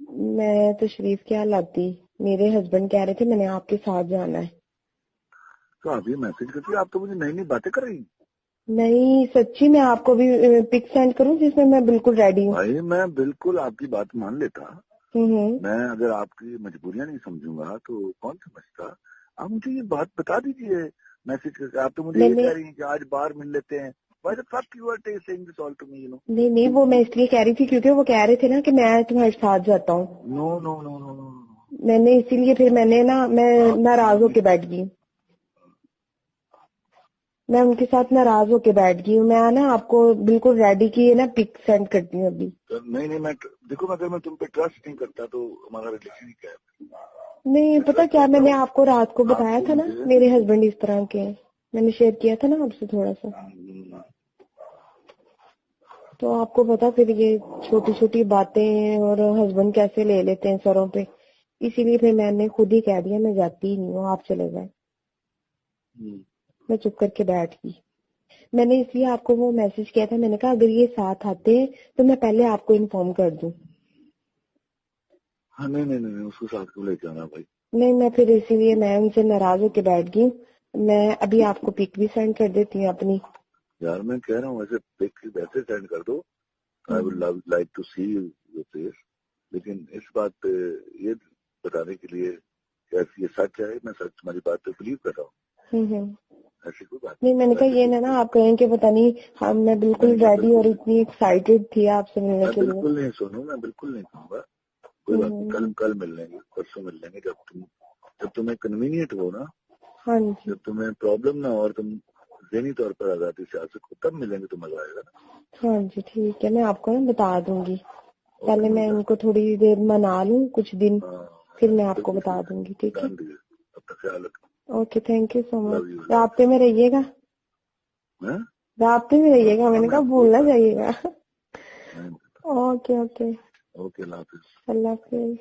मैं तशरीफ क्या लाती, मेरे हस्बैंड कह रहे थे मैंने आपके साथ जाना है। तो आप ये मैसेज करती है, आप तो मुझे नई नई बातें कर रही। नहीं सच्ची, मैं आपको भी पिक सेंड करूं जिसमें मैं बिल्कुल रेडी हूँ। भाई मैं बिल्कुल आपकी बात मान लेता। हम्म। मैं अगर आपकी मजबूरियां नहीं समझूंगा तो कौन समझता। आप मुझे ये बात बता दीजिए मैसेज करके। आप तो मुझे ये मैंने कह रही हैं कि आज बाहर मिल लेते हैं। Why the fuck you are saying this all to me, you know? नहीं नहीं, वो मैं इसलिए कह रही थी क्योंकि वो कह रहे थे ना कि मैं तुम्हारे साथ जाता हूँ। No no no no no. मैंने इसीलिए फिर मैंने ना मैं आप नाराज होके बैठ गई। मैं उनके साथ नाराज होके बैठ गई हूँ। मैं ना आपको बिल्कुल रेडी की है ना पिक सेंड करती हूँ अभी। नहीं नहीं, मैं देखो अगर मैं तुम पे ट्रस्ट नहीं करता तो हमारा रिलेशन ही क्या है। नहीं मैं पता ट्रस्ट क्या, करता मैंने हूँ आपको रात को बताया आपको था ना मुझे। मेरे हस्बैंड इस तरह के हैं। मैंने शेयर किया था ना आपसे थोड़ा सा। तो आपको पता फिर ये छोटी छोटी बातें और हस्बैंड कैसे ले लेते हैं सरों पे। इसीलिए फिर मैंने खुद ही कह दिया मैं जाती ही नहीं हूँ, आप चले जाए। मैं चुप करके बैठ गई। मैंने इसलिए आपको वो मैसेज किया था, मैंने कहा अगर ये साथ आते हैं तो मैं पहले आपको इन्फॉर्म कर दूं। हाँ नहीं नहीं नहीं, उसको साथ क्यों लेके आना भाई। नहीं मैं फिर इसीलिए मैं उनसे नाराज होके बैठ गई। मैं अभी आपको पिक भी सेंड कर देती हूँ अपनी। यार मैं कह रहा हूँ वैसे पिक वैसे सेंड कर दो। I would love like to see your face. लेकिन इस बात पे ये बताने के लिए कि ये सच है, मैं सच तुम्हारी बात पे बिलीव कर रहा हूँ। ऐसी कोई बात नहीं मैंने कहा वैसे ये कुछ ना आप कहें कि पता नहीं हम, मैं बिल्कुल मैं रेडी और बिल्कुल इतनी एक्साइटेड थी आपसे मिलने मैं के लिए। बिल्कुल नहीं सुनू, मैं बिल्कुल नहीं कहूँगा। कोई बात नहीं, कल मिल लेंगे, परसों मिल लेंगे, जब तुम्हें कन्वीनियंट हो ना। हाँ जी। जब तुम्हें प्रॉब्लम ना हो और तुम ज़हनी तौर पर आजादी से आ सको तब मिलेंगे तो मजा आएगा ना। हाँ जी ठीक है, मैं आपको ना बता दूंगी। ओके पहले मैं मेरा। इनको थोड़ी देर मना लूं कुछ दिन, फिर मैं आपको बिल्कुल बता ठीक दूंगी, है, ठीक है। ध्यान दीजिए, अपना ख्याल ओके थैंक यू सो रखो। मच। लव यू लव राब्ते में रहिएगा, यू। राब्ते में रहिएगा, मैंने मैं कहा आपको भूल कोई ना बात जाइएगा। नहीं। ओके ओके, ओके, अल्लाह हाफिज। अल्लाह हाफिज।